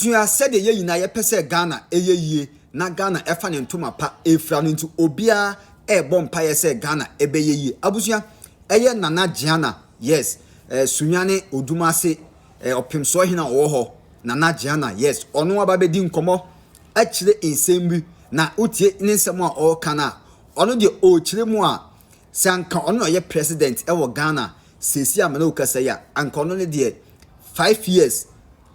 Tua said the ye na ye pese Ghana ye na Ghana efa ne ntoma pa efra no nti obia e bompa ye se Ghana ebe ye abusua eye Nana Jnana yes sunyane odumase opimso hina wo ho Nana Jnana yes ono aba be di nkomo a kire ensem na utie ne nsem a o kana ono de o kire mu a sanka ono ye president e wo Ghana sesi amana ukasa ya anka ono ne de 5 years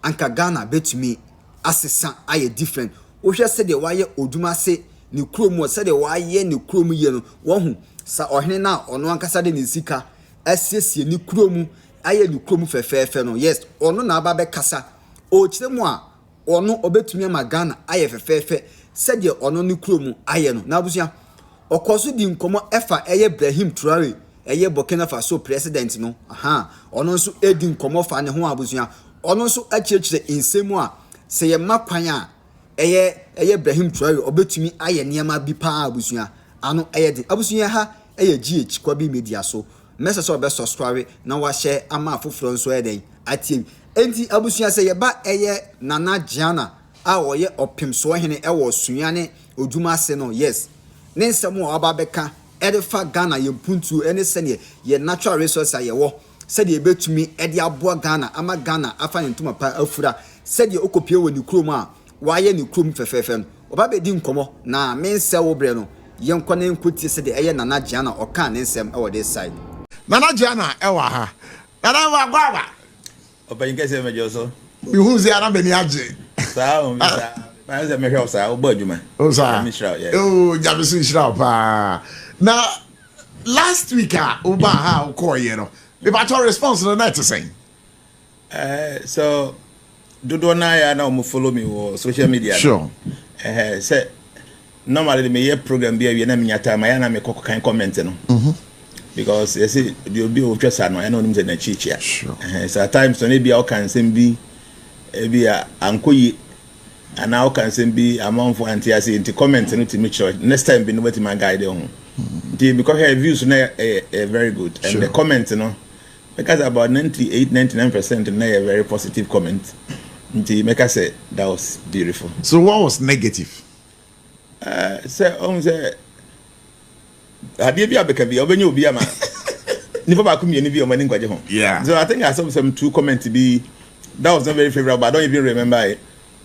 anka Ghana betumi asesa aye different wo hwe se de waye odumase ne kromu se de waye ne kromu ye no wo hu sa ohene na ono ankasa de ne sika asiesie ne kromu aye ne kromu fefefe no yes ono na aba be kasa o kire mu a ono obetumi ama Ghana aye fefefe se de ono ne kromu aye no na abusia okoso di nkomo efa IBRAHIM TRAORE eye Burkina Faso president no aha ono nso edi nkomo fa ne ho abusia ono nso akirikire nsemu a se ye makwan a eye IBRAHIM TRAORE obetumi aye niam bi pa abusia ano eye de abusia ha eye GH kwa bi media so message so be subscribe na wa share ama afoforo nso eden atie enti abusia se ye ba eye Nana Jnana a oye opimso hene ewo sunyane odumase no yes ne nsemu aba beka edifa Ghana ye puntu ene sene ye natural resource ye wo said ye betumi edi aboa Ghana ama Ghana afa ntuma pa afura said ye okopie woni krom a waye ne krom fefefe no oba be di nkomo na mense wo bre no ye nkone nkuti said eye Nana Jnana oka ne nsem e wo this side Nana Jnana e wa ha Nana wa gwaba oba yin kese mejo so mi hu ze ana beni age sa o mi sa ma ze me hwe sa o ba adwuma o sa o jabisu shira pa na last week oba ha o ko ye no if I told response to the net to say so do na ya na o follow me on social media sure say normally me ye program be na me nyata ma ya na me kan comment no because you see the obi o twesa no I know nim say na chichia so at times so na bia o kan sem bi e bia ankoyi ana o kan sem bi amount for anti as into comment no to make sure next time be no what my guide on because her views na very good and the comment no because about 98-99% na a very positive comment nti make I say that was beautiful. So what was negative? Say Ayebiafo beka bi obenye obi ama nipa ba ku mieni bi o mani ngwaje ho. Yeah. So I think I saw some two comments be that was not very favorable, but I don't even remember it.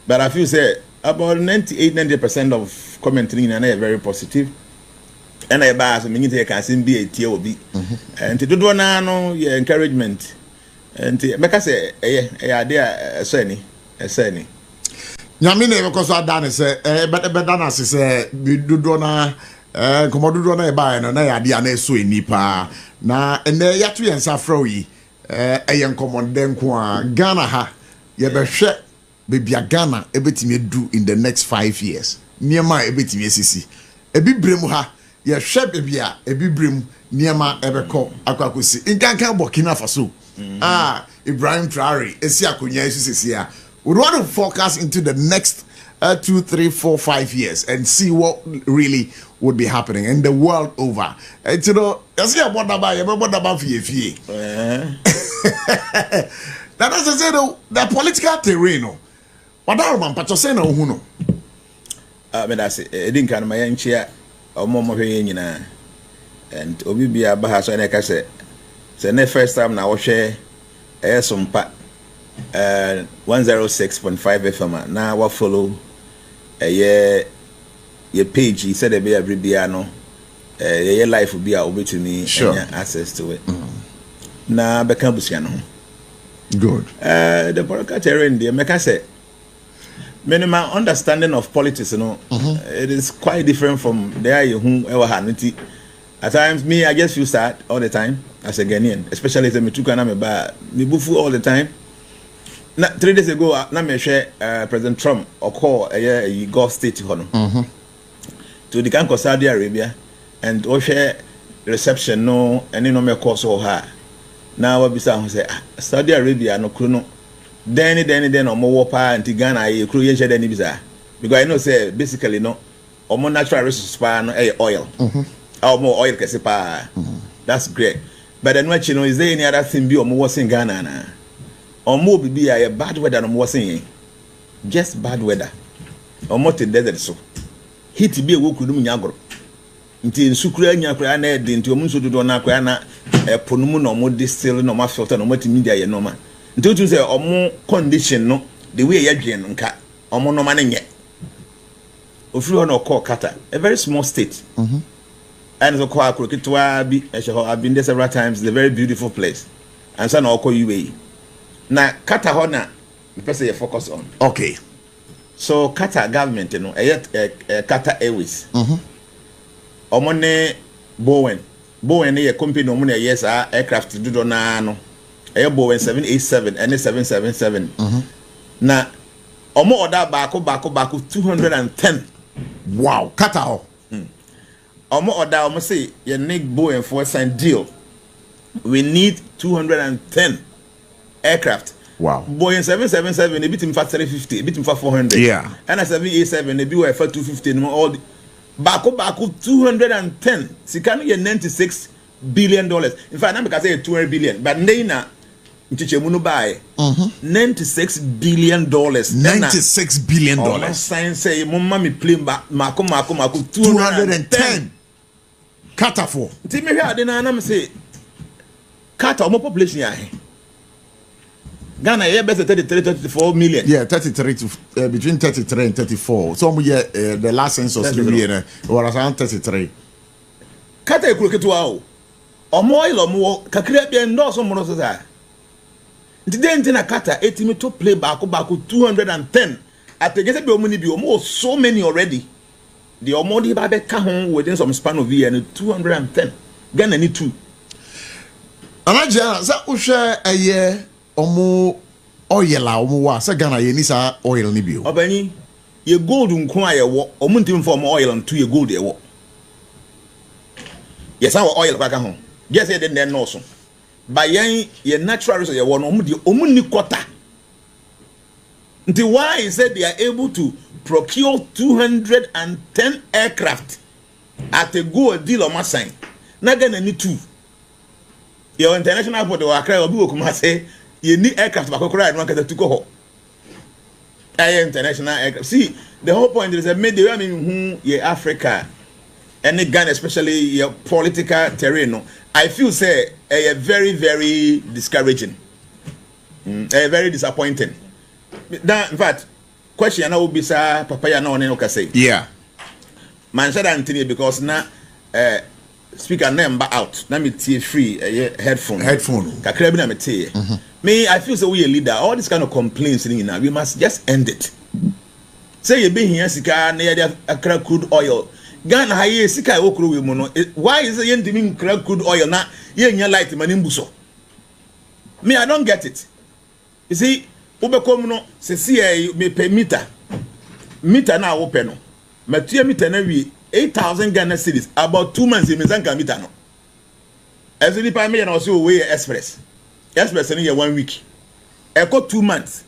But I feel say about 98-90% of commenting na very positive. And I buy so many things can seem be a tier obi. And to do na no your encouragement. And make us say idea seni. Nyame ne because I done say but done as say do na komodo na e buy no na idea na so enipa na ene ya to yensa fro yi yen komode nko a Ghana ha ye be hwe bebia Ghana ebetimi do in the next 5 years. Niema ebetimi esisi. Ebi bremu ha ye hwe bebia ebi brem niema ebeko akwakosi. Inkankan Burkina Faso. IBRAHIM TRAORE esi akonya esisi a. We want to focus into the next 2, 3, 4, 5 years and see what really would be happening in the world over. You know, you about fie. That as I said, the political terrain. What are man patose na ohu no? Me that's it. Edin kan ma yanchia omomo hwe nyina. And obi bia ba ha so na ka say the first time na wo hwe sompa 106.5 FM na wa follow your page. He said be every bia no your life will be able to me access to it. Na beka busia no. Good. The political terrain there make I say minimum understanding of politics, you know, it is quite different from there who ever had it. At times, me, I just feel sad all the time as a Ghanaian, especially as me bufu all the time. 3 days ago, na me share President Trump or call a Gulf state to the Kanko Saudi Arabia and or share reception no and no me cause or her. Now what be say Saudi Arabia no kuno. Then or more pa and Ghana you create any bizarre. Because I know say basically no or more natural resources pa no oil. Or more oil kesipa. That's great. But then what you know is there any other thing be or more in Ghana na? Or more be a bad weather no more saying. just bad weather. Almost the desert so. Heat be a woku dum nyagoro. Nti nsukura nyakura na edi nti omunso dodo na akwa na ponumu no mo distill no ma filter no mati media ye normal. Nti otu say omo condition no the way ya dwen nka omo no ma na nye. Ofiri ho no call Qatar, a very small state. And so kwa krokitwa bi I've been there several times. It's a very beautiful place. And so na okọ UAE. Na Qatar ho na the person you focus on. Okay. So Qatar government, you know, Qatar Airways. Omone Boeing a company omone yes aircraft do na no. Boeing 787 and 777. Na omo order baako 210. Wow, Qatar. Omo order omo say you need Boeing for sign deal. We need 210 aircraft. Wow. Boeing 777 a bit in fact 350, a bit in fact 400. Yeah. And a 787 a bit for 250 and all the Baku 210. Sikano ye $96 billion. In fact, I'm because say $200 billion, but Nena Nchichemunu buy $96 billion. $96 billion. Science say mama mi plane back Mako 210. Qatar for. Timi here then say Qatar more population here. Ghana here better 34 million. Yeah, 33 to between 33 and 34. So the last census was around 33. Qatar ekuru wow. Omo kakira bi endoso mo no so sa. Nti na Qatar etimi to play back 210. Ategese bi omuni bi omo so many already. The omo di ba be ka ho within some span of year and 210. Ghana need 2. Anaja za uhwe eye omo oil a omo wa se Ghana ye ni sa oil ni bio. Obani ye gold nko a ye wo omo ntim for oil nto ye gold ye wo. Yes our oil back home. Yes ye den no so. By ye natural resource ye wo no omo ni quarter. Nti why is that they are able to procure 210 aircraft at a good deal of mass sign. Na Ghana ni 2. Your international airport wa Accra obi okuma say you need aircraft back Accra no kata tuko ho. International aircraft. See, the whole point is that made the way ye Africa and Ghana especially your political terrain no, I feel say a very very discouraging. Very disappointing. That in fact question na will be sir papa ya na one ka say. Yeah. Man said Anthony because na speaker number out na me tie free headphone kakra bi na me tie me I feel so we a leader all this kind of complaints now we must just end it say you be here sika na ya akra crude oil Ghana ha ye sika e okro we mu no why is it you ndimi akra crude oil na ye nya light mani mbuso me I don't get it you see ubekom no se see me per meter na wo pe no matua meter na wi 8,000 Ghana cedis about 2 months in Mizanka meter no. As the prime minister also way express in here 1 week. Eko 2 months.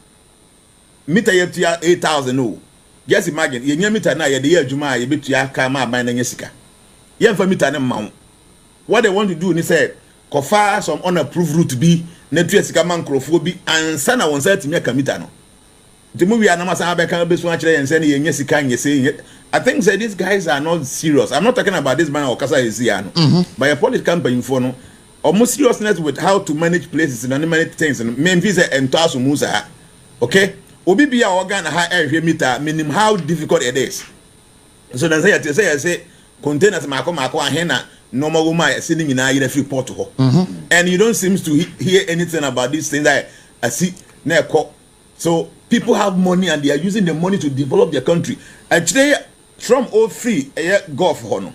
Meter ye 8,000 no. Just imagine ye meter na ye de adwuma ye betua ka ma ban na nyesika. Ye fa meter na ma. What they want to do ni say kofa some unapproved route bi na tua sika man krofo bi ansa na won sa timi aka meter no. The movie anamasa abeka be so a kire yense na ye nyesika nyese. I think that these guys are not serious. I'm not talking about this man or Kasa Eziano. But a political campaign for no almost seriousness with how to manage places and many things and main visa and tasu musa. Okay? Obi be our organ high meter, meaning how difficult it is. So then say containers mako and henna normal woman sitting in a free port to her. And you don't seem to hear anything about this thing that I see so people have money and they are using the money to develop their country. Actually Trump all free Gulf hono.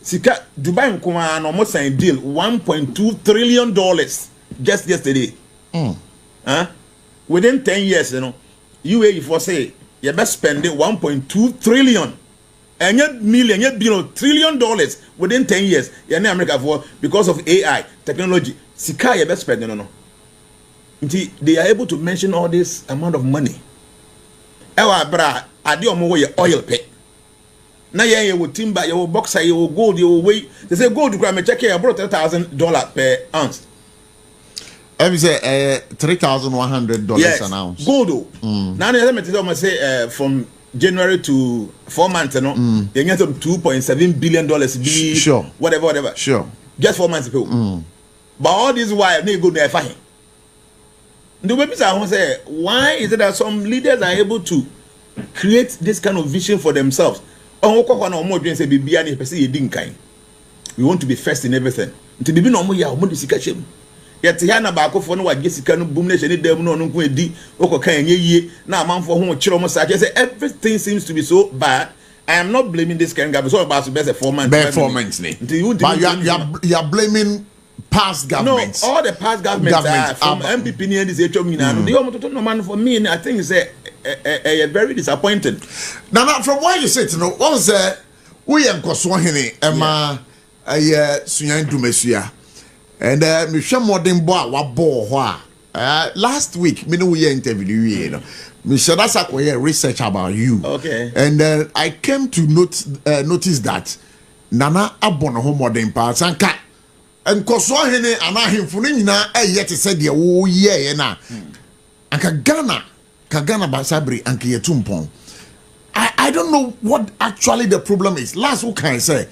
Sika Dubai nkuma no almost signed deal $1.2 trillion just yesterday. Within 10 years, you know, UAE for say you best spend $1.2 trillion. And yet million, yet $1 trillion within 10 years. You know America for because of AI technology. Sika you best spend no. They are able to mention all this amount of money. Ewa bra ade omo ye oil pe na ye wo timber ye wo boxer ye wo gold ye wo weigh they say gold gra me check here about $10,000 per ounce Every say $3,100 yes, an ounce. gold. Now let me say from January to 4 months, you know, they get some $2.7 billion. Sure. Whatever. Sure. Just 4 months ago. But all this while they go there fine. The way people say, why is it that some leaders are able to create this kind of vision for themselves? We want to be first in everything. To be no more, ya omo disika chem. Yet here ba akofo no wage sika no boom nation dem no nko edi okoka enye yie na amanfo ho kire omo sa say everything seems to be so bad. I am not blaming this kind of guy. So about to best 4 months. Bare 4 months. But you are blaming past governments. No, all the past governments are from MPP and this HM. They almost no man for me. I think it's a very disappointing. Now, from what you said, you know, what was we and Koswahini, Emma, Sunyan Dumesia, and Michelle Modern Bois, what bore. Last week, me know we interviewed you know. Michelle, that's a research about you. Okay. And I came to notice that Nana Abono Home Modern Parts and Cat. And Koswahini and I him for na yet said the oh yeah na and Kagana Basabri and Kiyetumpon. I don't know what actually the problem is. Last week I say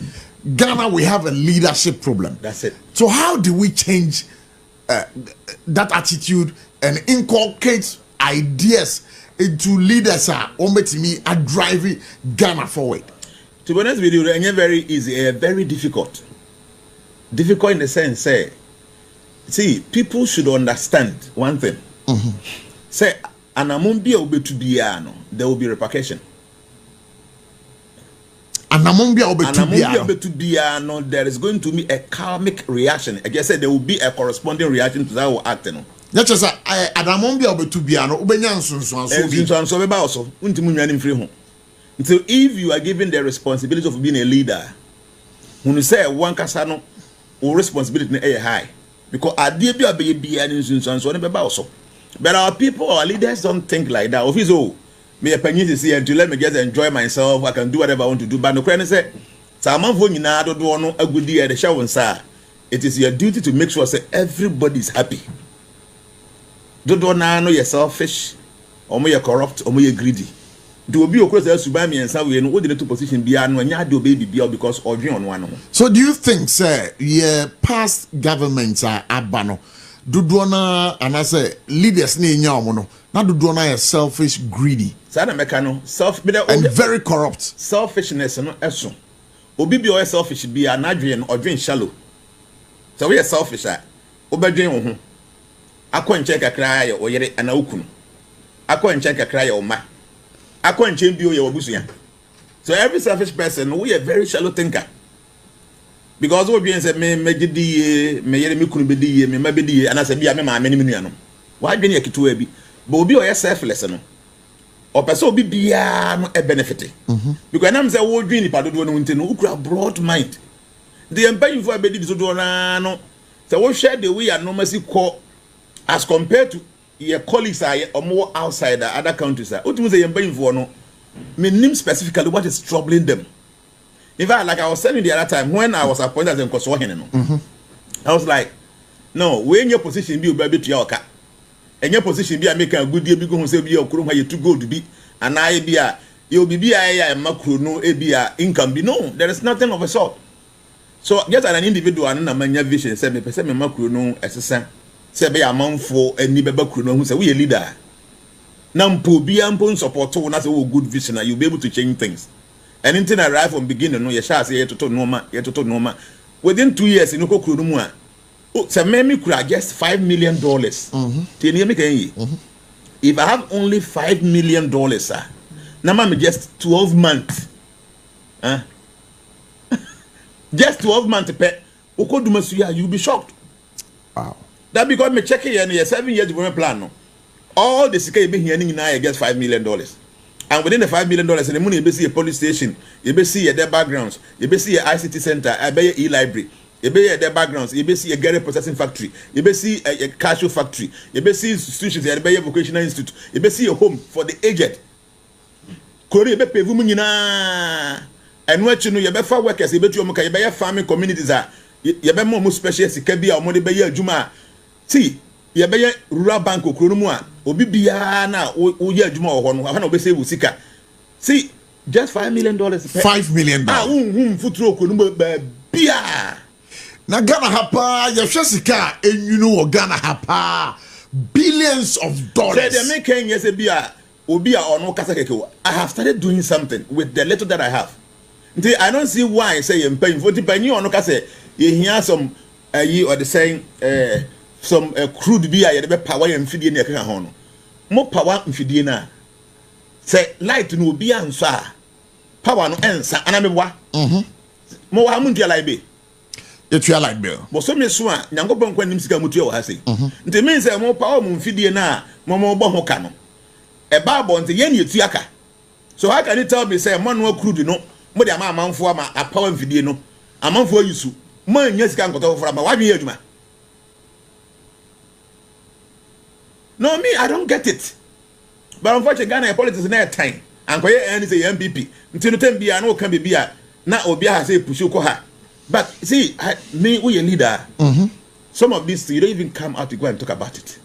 Ghana we have a leadership problem. That's it. So how do we change that attitude and inculcate ideas into leaders are driving Ghana forward? To be honest with you, it's very easy, very difficult. Difficult in the sense, say, see, people should understand one thing. Say, anamumbia ube to biano, there will be repercussion. Anamumbia ube to biano, there is going to be a karmic reaction. I just said there will be a corresponding reaction to that will act. That's just anamumbia ube to biano, ubenyansun so if you are given the responsibility of being a leader, when you say one kasano, or responsibility is high because but our people, our leaders don't think like that. Office me a penny to see and to let me just enjoy myself. I can do whatever I want to do. But no crane say, "Saman for you now don't want a good day at the show and sir. It is your duty to make sure say everybody is happy. Don't know you're selfish, or you're corrupt, or you're greedy. Do be of course subami and we know the two position beyond when you do baby because or on one." So do you think, sir, past governments are abano? Do dona and I say leaders ni nyamono. Now do dona is selfish, greedy. Sana mekano and very corrupt. Selfishness no eso. Obi bi o selfish bi anadwen or drink shallow. So we are selfish obedwen wo ho. Akọ nche kakra ya oyere ana okunu. Akọ nche kakra ya oma. So every selfish person, we are very shallow thinker. Because we be say me gidi me yere me kunu be di me ma be di and I say bia me ma me ni no. Why be na kitu abi? But obi o selfless no. O person obi bia no e benefit. Because na me say wo dwen ni padodo no nti no ukura broad mind. The empire for be di so do na no. So we share the way and normally call as compared to your colleagues are more outside other countries. What was the for no? Name specifically what is troubling them. In fact, like I was telling the other time when I was appointed as a Koswahini, I was like, no, we in your position be baby to your car. In your position be make a good deal because say be your crew where you too good to be, and I be a you'll be a macro no a income be no. There is nothing of a sort. So just an individual and a mania vision said me percent macro no assistant. Say be a man for any beba kuno who say we a leader. Nampo be ample support to na say we good vision and you'll be able to change things. Anything arrive from beginning no you shall say to normal. Within 2 years in Oko Kuno mu a say me could just $5 million. If I have only $5 million, now me just 12 months. Just 12 months per Oko Dumasuya, you'll be shocked. Wow. That because me check here 7 years development plan no. All the sika you be hearing now I get $5 million. And within the $5 million, the money you be see a police station, you be see their backgrounds, you be see a ICT center, I be e-library, you be their backgrounds, you be see a Gary processing factory, you be see a cashew factory, you be see institutions, you be a vocational institute, you be see a home for the aged. Korea be pay women and what you know you be for workers, you be to you be farming communities you be more specialists, you can be a money be juma. See, ye be rural bank okro no mu a obi bia na wo ye adwuma wo ho no ha na obe save sika see just $5 million $5 million futuro okro no bia na Ghana hapa ya sika enyunu wo Ghana hapa billions of dollars. Say they make yes bia obi a ono kasa keke. I have started doing something with the little that I have. I don't see why say you pay for the penny ono kasa you hear some or the saying some crude beer you be power mfidie na keka ho no. Mo power mfidie na say light no obi ansa power no ensa anamebwa. Mo wa mu ntia light be. You try light bill. But so me so a nyankopon kwa nim sika mutu e wo ha sei. Nti mean say mo power mo mfidie na mo bo ho ka no. E Bible nti ye na etu aka. So how can you tell me say manual crude no mo de amanfo ama a power mfidie no amanfo yusu man nya sika nkoto fofora ma wadwe adwuma. No me I don't get it. But unfortunately Ghana politics na time ankoye any say MPP nti no tem bia na o kan be bia na obi ha say push ko ha. But see, we a leader. Some of these you don't even come out to go and talk about it.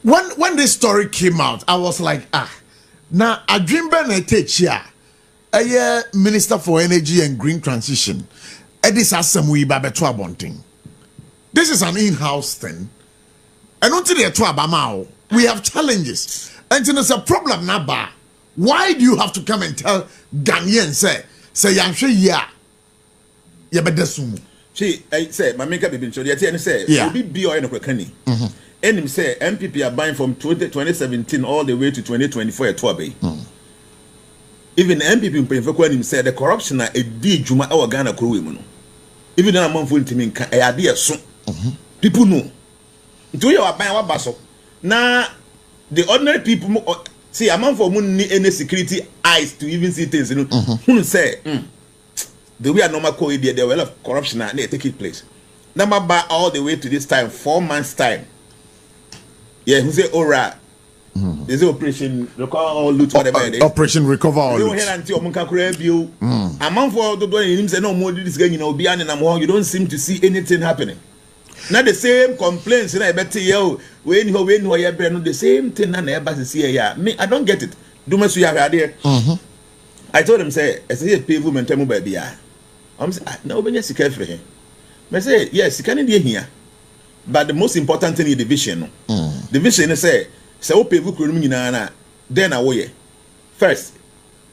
When this story came out, I was like, now I dream Ben Etechia, a Minister for Energy and Green Transition. This is some we babetua bunting. This is an in-house thing. And until they are we have challenges. And there's a problem now. Why do you have to come and tell Ghanaians say I'm sure yeah, but that's see, I say, my makeup been shown. Yet, and say, be or no cracking. And him say, MPP are buying from 2017 all the way to 2024 at Twabe. Even MPP paying for him said the corruption a D Juma our Ghana crew. Even a month full to me, a idea soon. People know. Do you buy our basso? Now, the ordinary people see a month for moon any security eyes to even see things. You know, who say, the way a normal code there were a lot of corruption and they take it place. Number by all the way to this time, 4 months time. Yeah, who say alright. There's operation recover loot whatever it is. Operation recover all loot. A month for the doing say no more this guy you know behind and you don't seem to see anything happening. Not the same complaints and I bet you when you the same thing and everybody see yeah. Me I don't get it. Do much you have idea. I told him say I say pay woman tell me baby I'm say no be just careful here. Me say yes, you can be here. But the most important thing is the vision. The vision is say we pay ku kuro nyina na then na wo ye. First,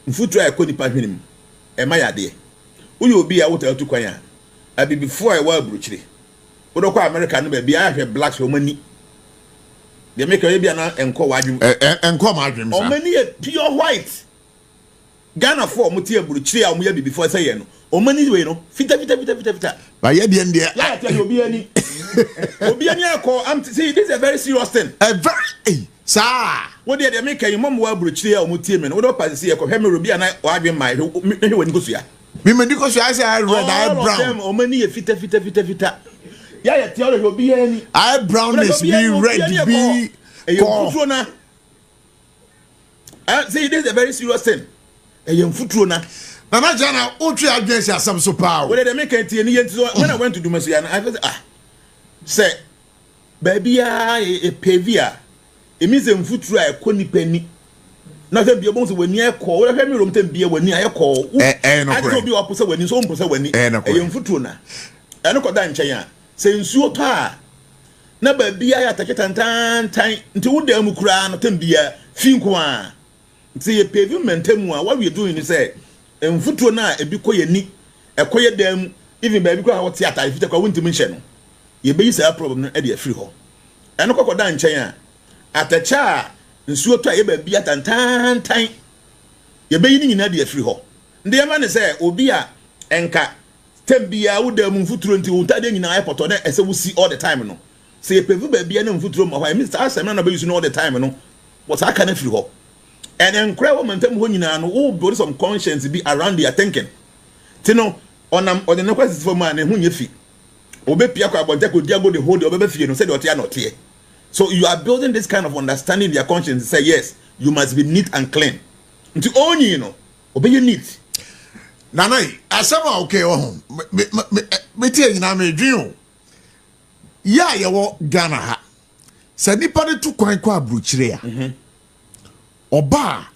mfutu a ekoni pa hwenim. E ma ya de. Wo ye obi a wo ta tu kwan a. Abi before I wa bruchiri. Wo do kwa America no ba bia ahwe blacks o mani. De make we bia na enko wadwum. Enko ma adwum sa. O mani e pure white. Ghana for muti abruchiri a omo ya before say ye no. O mani we no fita. Ba ye de ndie. Ya tell obi ani. Obi ani akọ am see this is a very serious thing. Very sir. What they make a mom wa abruchiri a omo tie me no. Wo do pass see e ko hwe obi ana wadwen mai hwe wani kosua. Me because I say I red, I brown. O mani e fita. Ya tell obi ani. I brown is be red be. See this is a very serious thing. Futuro na. Nana Jana, Utri against some so power. What they make it when I went to Dumasiana, I was say, baby, a pavia. It means in futuro a conny penny. Nothing be able to when near call, whatever me room to be when near call. I told you opposite when his own person when a young futuna. I don't got that in China. Saying so pa. Never be I attack it and time until the Mukran or Tembia, Finqua. See a pavement, Temua, what we're doing is say. En futuo na ebi koye ni ekoye dem even baby ko what theater if you won't mention ye be say problem no e dey free ho eno kokoda nchen a atacha nsuo to a ye ba bi atantan ye be yi ni nyina dey free ho nde ma ne say obi a enka tembia wo dem futuro nti wo tade nyina airport na ese wo see all the time no say pevu ba bia na futuro mo ho Mr. Asem na be use no all the time no what I can free ho. And incredible momentum when you know, build some conscience be around their thinking. Tino, on the request for man and who you feel. Obe Piako about that could go the whole the fee and said what you are not here. So you are building this kind of understanding their conscience to say, yes, you must be neat and clean. To own you know, obey you neat. Nana, I somehow okay, me tell you now, me dream. Yeah, you walk Ghana ha. Say nipa de tu kwan kwa abrochire a. Oba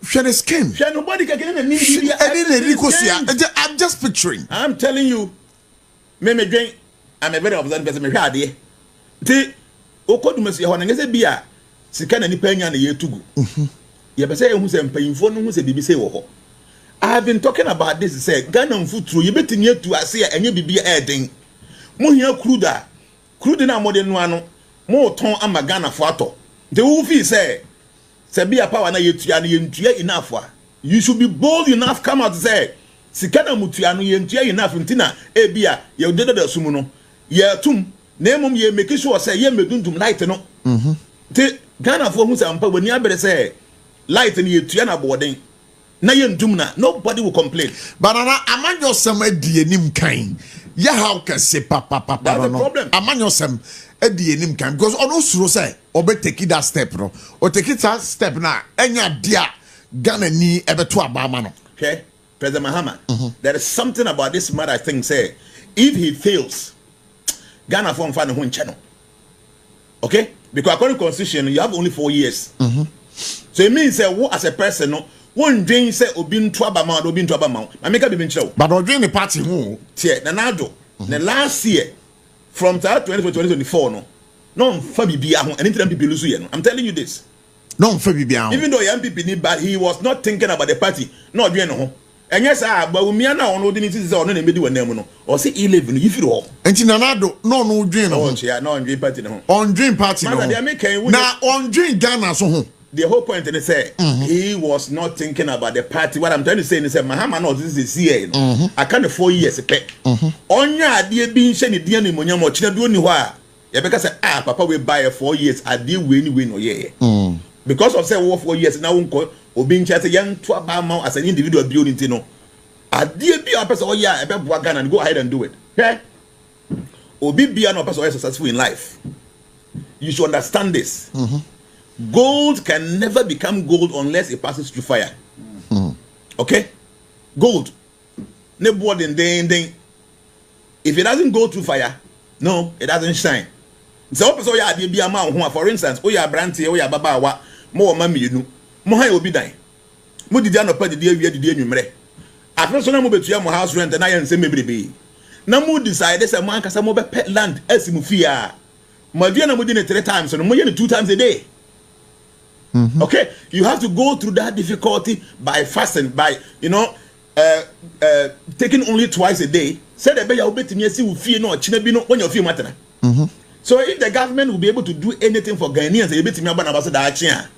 Shane skin. Nobody can get me. I'm just picturing. I'm telling you. Me drink. I'm a very observant person. Me hwade. Ti okodumasi ho na ngese bia sika na nipa nya na yetugu. Ye be say ehun se mpanyimfo no hu se bibi say wo ho. I have been talking about this say Ghana mfuturo ye betimi atu ase a enye bibi eden. Mo hia crude na mo de no ano. Mo ton ama Ghana fo ato. Nti wo fi say Sabia power na yetua na yentua enough. You should be bold enough come out to say sika na mutua no yentua enough ntina ebia ye de da sumu no ye tum na emom ye make sure say ye medundum light no te Ghana for hu say ampa wani abere say light na yetua na boden na yendum na nobody will complain. But amanyo sem adi enim kan ya how can say papa that's no the problem. amanyo sem adi enim kan because ono suro say obe take that step no or take it that step na enya dia Ghana ni ebeto abama no. Okay, President Mahama, there is something about this man I think say if he fails Ghana for find one channel. Okay, because according to constitution you have only 4 years. So it means say what as a person no one dream say obi nto abama I make up be nchiro. But odwin the party who tie na nado the last year from 2024 no mfa bibia ho anything people lose here no. I'm telling you this. no mfa bibia. Even though young people need but he was not thinking about the party. No odwin no ho. And yes, but we are now on the needs on the middle name no. Or say 11 if you all. And Nanado no dream no. No on dream party no. On dream party no. Now on dream Ghana so ho. The whole point they say he was not thinking about the party. What I'm trying to say is that Mahama no this is here. I can't 4 years pe. Onya ade bi nche ne dia ne monya mo china bi oni ho a. You because say papa we buy 4 years ade we no ye. Because of say 4 years now won't obi nche say yan to abama as an individual bi oni no. Ade bi a person oh yeah e be boa Ghana and go ahead and do it. Okay? Obi bia no person successful in life. You should understand this. Gold can never become gold unless it passes through fire. Okay? Gold. If it doesn't go through fire, no, it doesn't shine. So, for instance, Oya Branty, Oya Babawa, more mammy, you know, Mohay will be dying. Mudiano Padi, dear, numere. After so much to your house rent and I am say maybe be. Namu decided as a man can some pet land as Mufia. Madiana Mudine 3 times and Moyana 2 times a day. Okay, you have to go through that difficulty by fasting, by taking only twice a day. Say the better bet me see fear no chinabino when you feel matter. So if the government will be able to do anything for Ghanaians, you bet me about that.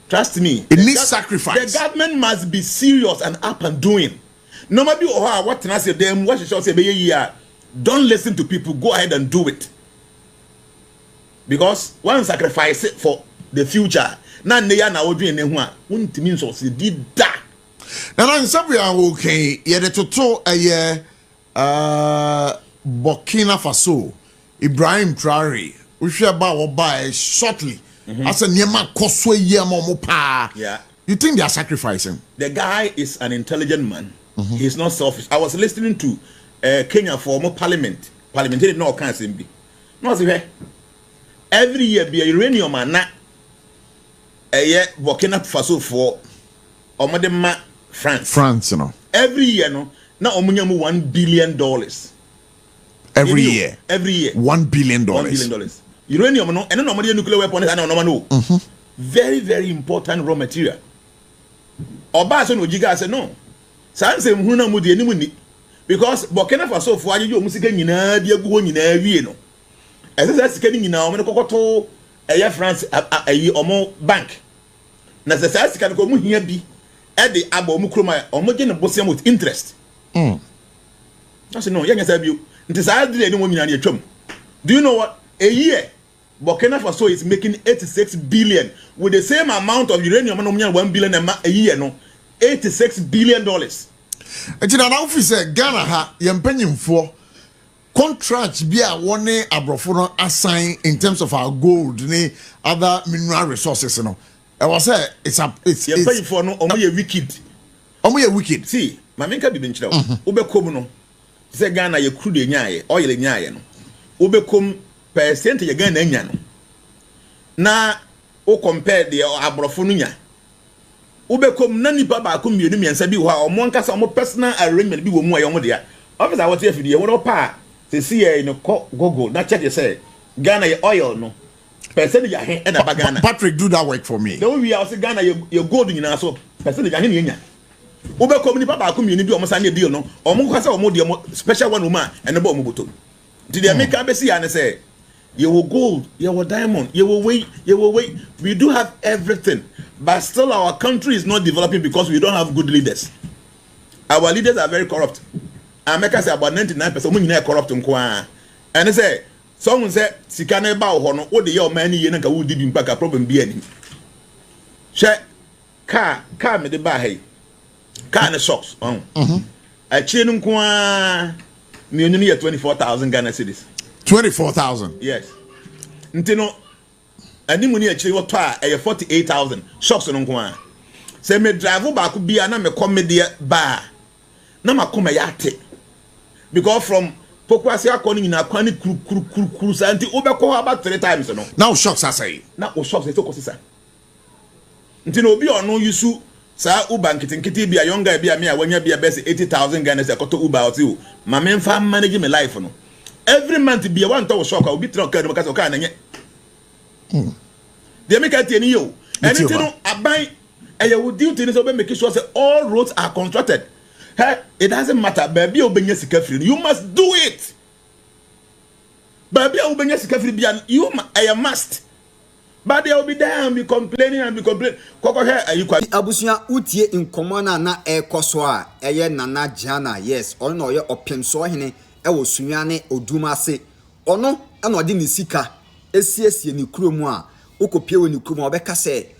Trust me, it needs sacrifice. The government must be serious and up and doing. No matter what can I say them, what should say don't listen to people, go ahead and do it. Because one sacrifice it for the future. Na neya na odwen ne ho a wontimi nso se di da. Na na nsabu ya okay, ye de toto Burkina Faso IBRAHIM TRAORE. We share ba wo buy shortly. As a niema koso ye mo pa. Yeah. You think they are sacrificing? The guy is an intelligent man. He's not selfish. I was listening to Kenya former parliamentary no kan sembi. No say every year be uranium na Burkina Faso for Omadema France, you know. Every year, no, now omunyamu $1 billion. Every year. $1 billion. $1 billion. Uranium, no, and no nuclear weapons. I know. Very, very important raw material. Obaso no jiga say no. Sanse mhuna mu de animu because Burkina Faso for ayo musika nyina dia go nyina wie no. Ese sika nyina o me kokoto France omo bank na se sika ko mu hia bi e de aba omu kroma omo je ne bosem with interest. I say no yanya sabi nti sa de ni mo nyina na atwam. Do you know what? A year Burkina Faso is making 86 billion with the same amount of uranium no nyana 1 billion a year no. $86 billion. And now if you say Ghana ha yempanyimfo contract be a one abrofo assign in terms of our gold ni other mineral resources no. I was say it's yempanyimfo no omo ye wicked. Omo ye wicked. See, my menka bi nchira wo bekom no. Say Ghana ye crude nyaye, oil nyaye no. Wo bekom percent ye Ghana nya no. na o compare the abrofo no nya ubekom na nipa ba ko mienu miensa bi ho a omo nkasa omo personal arrangement bi wo mu ayo mo dia officer what if die wo pa se see e no Google na check say Ghana ye oil no percentage ahe e na ba Ghana. Patrick, do that work for me. The way we are say Ghana ye gold nyina so percentage ahe ne nya ubekom nipa ba ko mienu bi omo sa na deal no omo nkasa omo de special one woman e no ba omo botom did they make am see and say you will gold, you will diamond, you will wait. We do have everything, but still our country is not developing because we don't have good leaders. Our leaders are very corrupt. America say about 99% we are corrupt. And they say, someone say, "Sikane ba ohono, what the your money ye na ka wudi bi mpaka problem bi ani." She car me de ba hey, car na shocks. I chain nko me only 24,000 Ghana cedis. 24,000. Yes. Ntino animu ni actually what a 48,000 shocks no nko a. Say me drive back bia na me come there ba. Na makoma yate. Because from Pokwasi akoni na kwani kuru santi obekọ about 3 times no. Now shocks I say. Na o shocks to kosisa. Ntino obi ono yusu sa uba nkiti bia younger bia me a wanya bia best 80,000 Ghana se koto uba oti o. Ma me mfa manage my life no. Every month be a one to shock will be truck because of can they make it any you and it no abai and you would do things to make sure that all roads are constructed. Hey, it doesn't matter, baby, obey sika free. You must do it. Baby, obey sika free you I must. But they will be there and be complaining. Koko here are you quite abusuya utie nkomona na ekoso a eye Nana Jnana yes ono ye opemso hene ewo sunyane odumase ono na odi ni sika esiesie ni kuromu a okopie we ni kuromu obeka se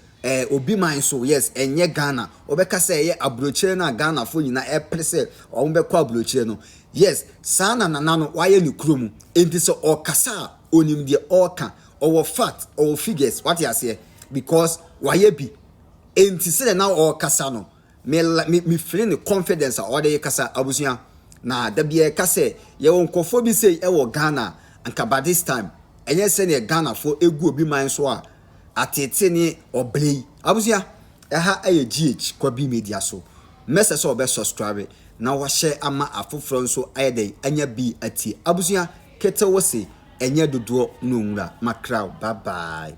obi man so yes enye Ghana obeka se ye abrochire na Ghana fo nyina epese o mbekọ abrochire no yes sana nana no waye ni kuromu enti so okasa onim de oka or fact or figures what you say because waye bi enti se na okasa no me feeling the confidence or the kasa abusuya na da bia ka se ye won kofo bi sei e wo Ghana anka by this time enye se ne Ghana fo egu obi man so a atete ni oblei abusia ha aye GH kwa bi media so message so be subscribe na wa share ama afoforo so aye dey anya bi ati abusia kete wo se enye dodo no nwura makra bye bye.